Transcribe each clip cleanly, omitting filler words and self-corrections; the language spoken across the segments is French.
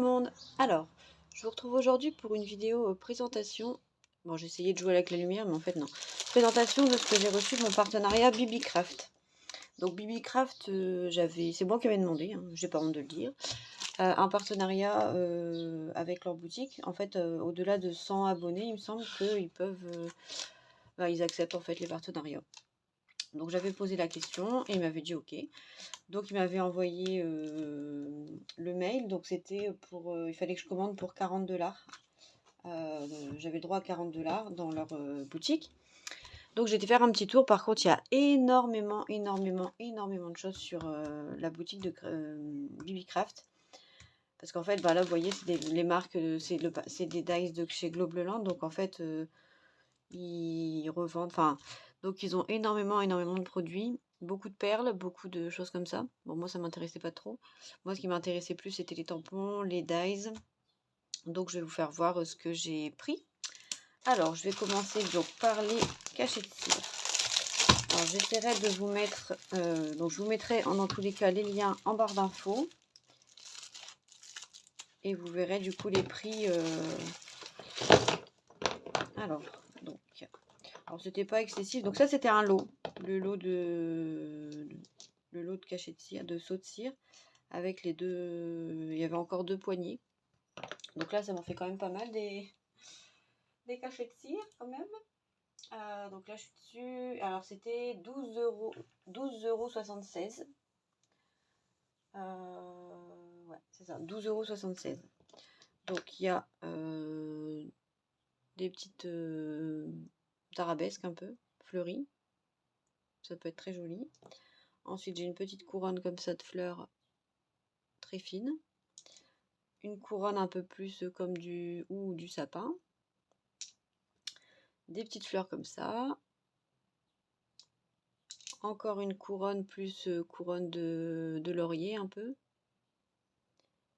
le monde. Alors, je vous retrouve aujourd'hui pour une vidéo présentation. Bon, j'ai essayé de jouer avec la lumière, mais en fait non. Présentation de ce que j'ai reçu de mon partenariat BBcraft. Donc BBcraft, c'est moi qui avais demandé, hein, j'ai pas honte de le dire. Un partenariat avec leur boutique. En fait, au-delà de 100 abonnés, il me semble qu'ils peuvent... ils acceptent en fait les partenariats. Donc j'avais posé la question et il m'avait dit ok. Donc il m'avait envoyé le mail. Donc c'était pour... il fallait que je commande pour 40$. J'avais le droit à 40$ dans leur boutique. Donc j'ai été faire un petit tour. Par contre, il y a énormément de choses sur la boutique de BBcraft. Parce qu'en fait, là, vous voyez, c'est les marques, c'est des dice de chez Globleland. Donc en fait, ils revendent... donc ils ont énormément de produits. Beaucoup de perles, beaucoup de choses comme ça. Bon, moi, ça m'intéressait pas trop. Moi, ce qui m'intéressait plus, c'était les tampons, les dies. Donc, je vais vous faire voir ce que j'ai pris. Alors, je vais commencer donc par les cachets de cire. Alors, j'essaierai de vous mettre... donc, je vous mettrai dans tous les cas les liens en barre d'infos. Et vous verrez du coup les prix. Alors, c'était pas excessif. Donc ça, c'était un lot. Le lot de cachets de cire, de seaux de cire. Avec les deux... Il y avait encore 2 poignées. Donc là, ça m'en fait quand même pas mal des cachets de cire quand même. Donc là, je suis dessus. Alors, c'était 12,76 €. Ouais, c'est ça, 12,76 €. Donc, il y a des petites arabesques un peu fleuries. Ça peut être très joli. Ensuite, j'ai une petite couronne comme ça de fleurs très fine. Une couronne un peu plus comme du sapin. Des petites fleurs comme ça. Encore une couronne plus couronne de laurier un peu.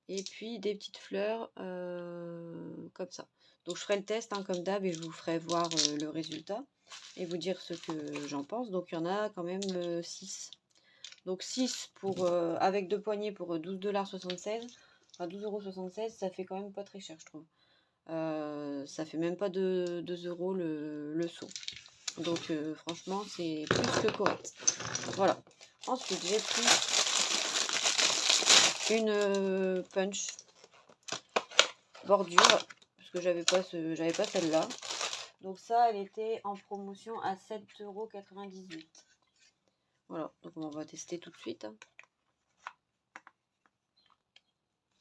Et puis des petites fleurs comme ça. Donc je ferai le test comme d'hab et je vous ferai voir le résultat et vous dire ce que j'en pense. Donc il y en a quand même 6. Donc 6 pour, avec 2 poignées pour 12,76 $. Enfin 12,76 €, ça fait quand même pas très cher je trouve. Ça fait même pas 2 € le seau. Donc franchement c'est plus que correct. Voilà. Ensuite j'ai pris une punch bordure parce que j'avais pas celle-là. Donc ça elle était en promotion à 7,98 €. Voilà, donc on va tester tout de suite.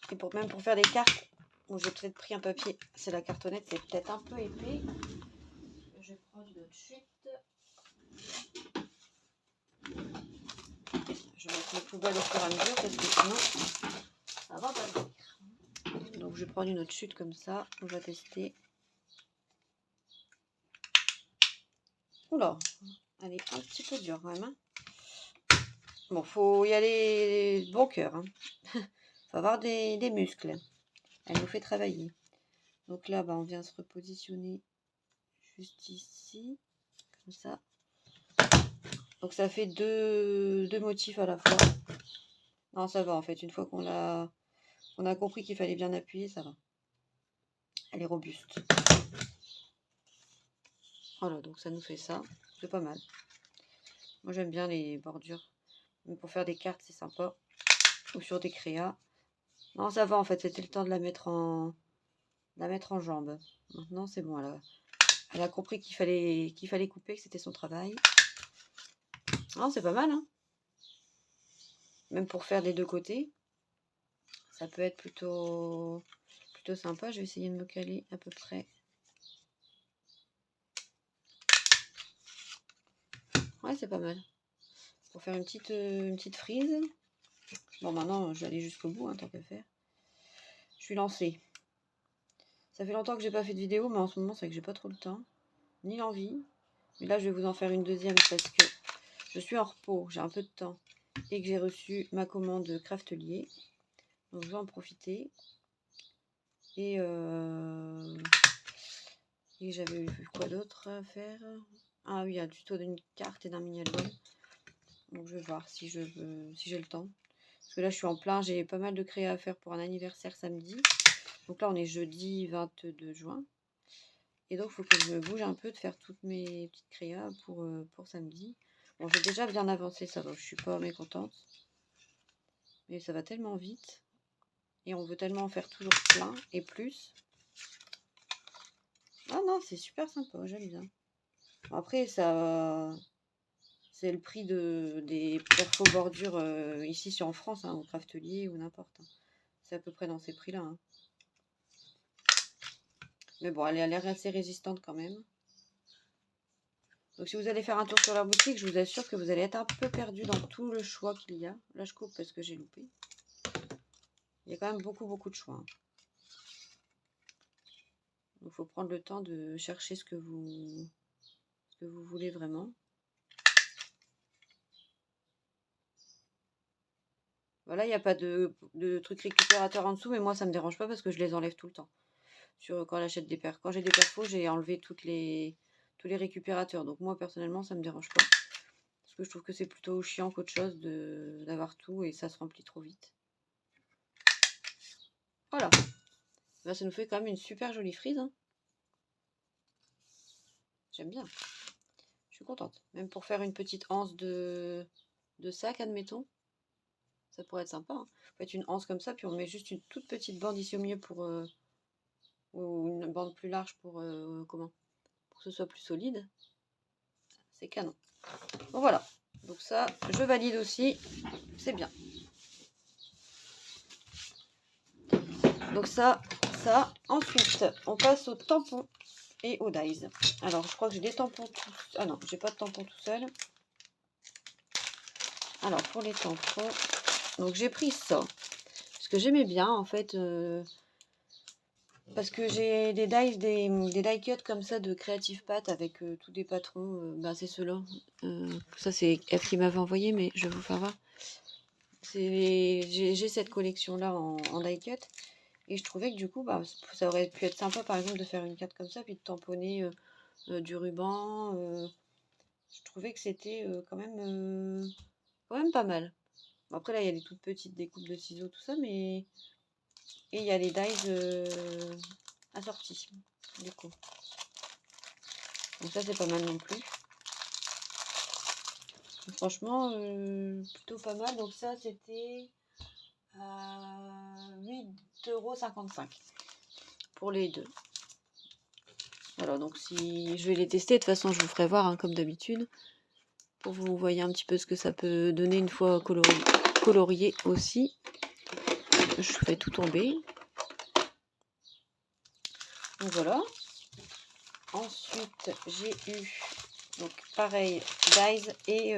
Et même pour faire des cartes, bon, j'ai peut-être pris un papier, c'est la cartonnette, c'est peut-être un peu épais. Je prends une autre chute. Je vais mettre les poubelles au fur et à mesure parce que sinon ça va pas le faire. Donc je vais prendre une autre chute comme ça, on va tester. Oula, elle est un petit peu dure quand même. Hein. Bon, faut y aller bon cœur. Hein. Faut avoir des muscles. Elle nous fait travailler. Donc là, on vient se repositionner juste ici, comme ça. Donc ça fait deux motifs à la fois. Non, ça va en fait. Une fois qu'on a compris qu'il fallait bien appuyer, ça va. Elle est robuste. Voilà, donc ça nous fait ça. C'est pas mal. Moi, j'aime bien les bordures. Même pour faire des cartes, c'est sympa. Ou sur des créas. Non, ça va en fait. C'était le temps de la mettre en jambe. Maintenant, c'est bon. Elle a compris qu'il fallait couper, que c'était son travail. Non, c'est pas mal. Hein. Même pour faire des deux côtés. Ça peut être plutôt sympa. Je vais essayer de me caler à peu près. Ouais, c'est pas mal. Pour faire une petite frise. Bon, maintenant, je vais aller jusqu'au bout, tant qu'à faire. Je suis lancée. Ça fait longtemps que j'ai pas fait de vidéo, mais en ce moment, c'est que j'ai pas trop le temps. Ni l'envie. Mais là, je vais vous en faire une deuxième parce que je suis en repos. J'ai un peu de temps. Et que j'ai reçu ma commande Craftelier. Donc, je vais en profiter. Et j'avais vu quoi d'autre à faire. Ah oui, il y a du tuto d'une carte et d'un mini-album. Donc je vais voir si j'ai le temps. Parce que là, je suis en plein, j'ai pas mal de créa à faire pour un anniversaire samedi. Donc là, on est jeudi 22 juin. Et donc, il faut que je me bouge un peu de faire toutes mes petites créas pour samedi. Bon, j'ai déjà bien avancé, ça va, je suis pas mécontente. Mais ça va tellement vite. Et on veut tellement en faire toujours plein et plus. Ah non, c'est super sympa, j'aime bien. Bon, après, ça, c'est le prix des perfos bordures ici en France, hein, au Craftelier ou n'importe. Hein. C'est à peu près dans ces prix-là. Hein. Mais bon, elle a l'air assez résistante quand même. Donc si vous allez faire un tour sur leur boutique, je vous assure que vous allez être un peu perdu dans tout le choix qu'il y a. Là, je coupe parce que j'ai loupé. Il y a quand même beaucoup de choix. Hein. Donc il faut prendre le temps de chercher ce que vous voulez vraiment. Voilà, il n'y a pas de truc récupérateur en dessous, mais moi ça me dérange pas parce que je les enlève tout le temps. Quand j'achète des perfs. Quand j'ai des perfos, j'ai enlevé tous les récupérateurs. Donc moi personnellement, ça me dérange pas. Parce que je trouve que c'est plutôt chiant qu'autre chose d'avoir tout et ça se remplit trop vite. Voilà. Là, ça nous fait quand même une super jolie frise. Hein. J'aime bien. Je suis contente. Même pour faire une petite anse de sac, admettons. Ça pourrait être sympa. Hein. On fait une anse comme ça, puis on met juste une toute petite bande ici au milieu ou une bande plus large pour que ce soit plus solide. C'est canon. Bon voilà. Donc ça, je valide aussi. C'est bien. Donc ça. Ensuite, on passe aux tampons et aux dies. Alors, je crois que j'ai des tampons Ah non, j'ai pas de tampons tout seul. Alors, pour les tampons, donc j'ai pris ça. Parce que j'aimais bien, en fait. Parce que j'ai des die cuts comme ça de Creative Pat avec tous des patrons. C'est ceux-là. Ça, c'est F qui m'avait envoyé, mais je vais vous faire voir. J'ai cette collection-là en die cut. Et je trouvais que du coup, ça aurait pu être sympa, par exemple, de faire une carte comme ça, puis de tamponner du ruban. Je trouvais que c'était quand même pas mal. Bon, après, là, il y a des toutes petites découpes de ciseaux, tout ça, mais... Et il y a les dies assortis, du coup. Donc ça, c'est pas mal non plus. Donc, franchement, plutôt pas mal. Donc ça, c'était 8,55 € pour les deux. Voilà, donc si je vais les tester, de toute façon, je vous ferai voir, hein, comme d'habitude, pour vous voyez un petit peu ce que ça peut donner une fois colorié aussi. Je fais tout tomber. Donc voilà. Ensuite, j'ai eu, donc pareil, dies et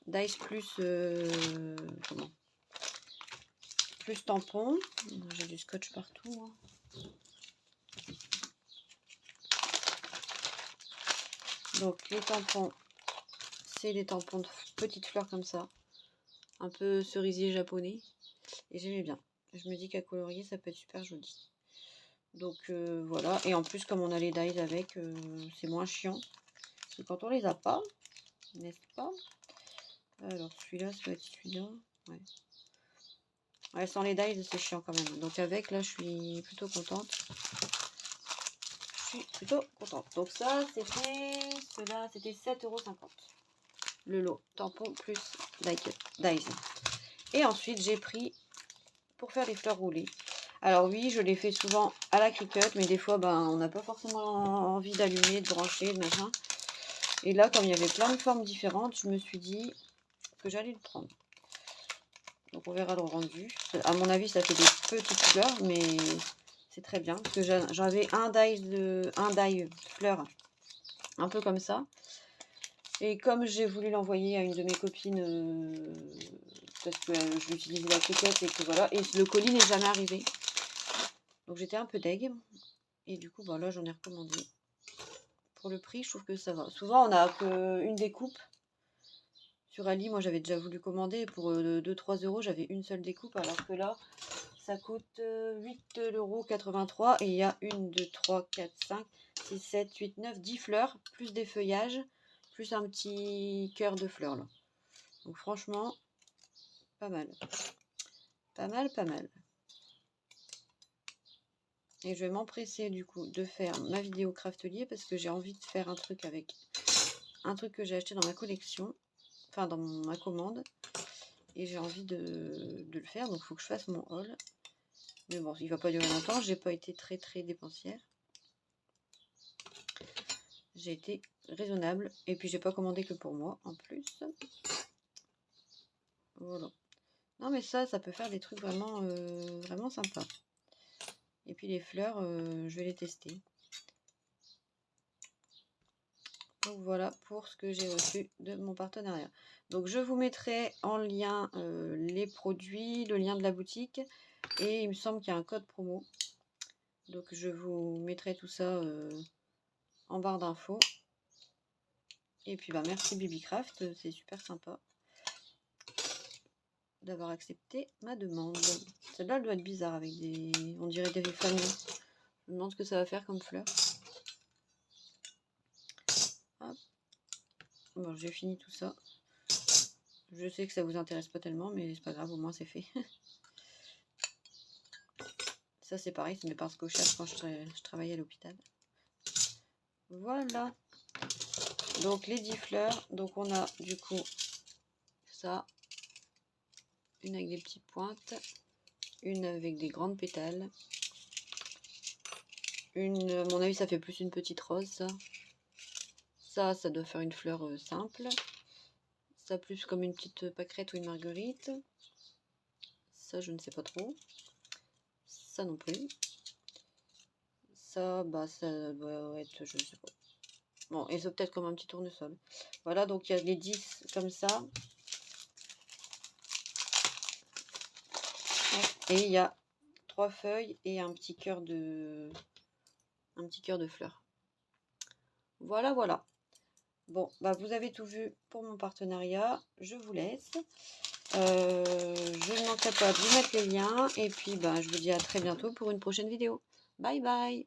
dies plus plus tampon. J'ai du scotch partout. Hein. Donc les tampons, c'est des tampons de petites fleurs comme ça, un peu cerisier japonais, et j'aimais bien. Je me dis qu'à colorier, ça peut être super joli. Donc voilà, et en plus comme on a les dies avec, c'est moins chiant que quand on les a pas, n'est-ce pas? Alors celui-là, ça va être celui-là. Ouais. Ouais, sans les dies, c'est chiant quand même. Donc avec, là, je suis plutôt contente. Donc ça, c'était 7,50 € le lot. Tampon plus dies. Et ensuite, j'ai pris pour faire les fleurs roulées. Alors oui, je les fais souvent à la Cricut, mais des fois, on n'a pas forcément envie d'allumer, de brancher, de machin. Et là, comme il y avait plein de formes différentes, je me suis dit que j'allais le prendre. Donc on verra le rendu. À mon avis, ça fait des petites fleurs, mais c'est très bien. Parce que j'avais un die fleur, un peu comme ça. Et comme j'ai voulu l'envoyer à une de mes copines, parce que je l'utilisais la Cricut et que voilà. Et le colis n'est jamais arrivé. Donc j'étais un peu deg. Et du coup, là, j'en ai recommandé. Pour le prix, je trouve que ça va. Souvent, on n'a qu'une découpe. Sur Ali, moi, j'avais déjà voulu commander. Pour 2-3 €, j'avais une seule découpe. Alors que là, ça coûte 8,83 € et il y a 1, 2, 3, 4, 5, 6, 7, 8, 9, 10 fleurs, plus des feuillages, plus un petit cœur de fleurs là. Donc franchement, Pas mal. Pas mal, pas mal. Et je vais m'empresser du coup de faire ma vidéo craftelier parce que j'ai envie de faire un truc avec un truc que j'ai acheté dans ma collection, enfin dans ma commande, et j'ai envie de le faire, donc il faut que je fasse mon haul. Mais bon, il va pas durer longtemps, j'ai pas été très dépensière. J'ai été raisonnable, et puis j'ai pas commandé que pour moi en plus. Voilà. Non mais ça peut faire des trucs vraiment, vraiment sympas. Et puis les fleurs, je vais les tester. Donc voilà pour ce que j'ai reçu de mon partenariat. Donc je vous mettrai en lien les produits, le lien de la boutique, et il me semble qu'il y a un code promo. Donc je vous mettrai tout ça en barre d'infos. Et puis bah merci Bibicraft, c'est super sympa d'avoir accepté ma demande. Celle-là elle doit être bizarre avec des, on dirait des familles. Je me demande ce que ça va faire comme fleur. Hop. Bon, j'ai fini tout ça. Je sais que ça vous intéresse pas tellement, mais c'est pas grave, au moins c'est fait. Ça c'est pareil, c'est mes pinces cochères quand je travaillais à l'hôpital. Voilà. Donc les 10 fleurs. Donc on a du coup ça. Une avec des petites pointes. Une avec des grandes pétales. Une, à mon avis ça fait plus une petite rose ça. Ça doit faire une fleur simple. Ça plus comme une petite pâquerette ou une marguerite. Ça je ne sais pas trop. Ça non plus. Ça, bah ça doit être, je sais pas. Bon, et ça peut-être comme un petit tournesol. Voilà, donc il y a les 10 comme ça. Et il y a 3 feuilles et un petit cœur de fleurs. Voilà, voilà. Bon, bah vous avez tout vu pour mon partenariat. Je vous laisse. Je ne manquerai pas de vous mettre les liens. Et puis, bah, je vous dis à très bientôt pour une prochaine vidéo. Bye bye!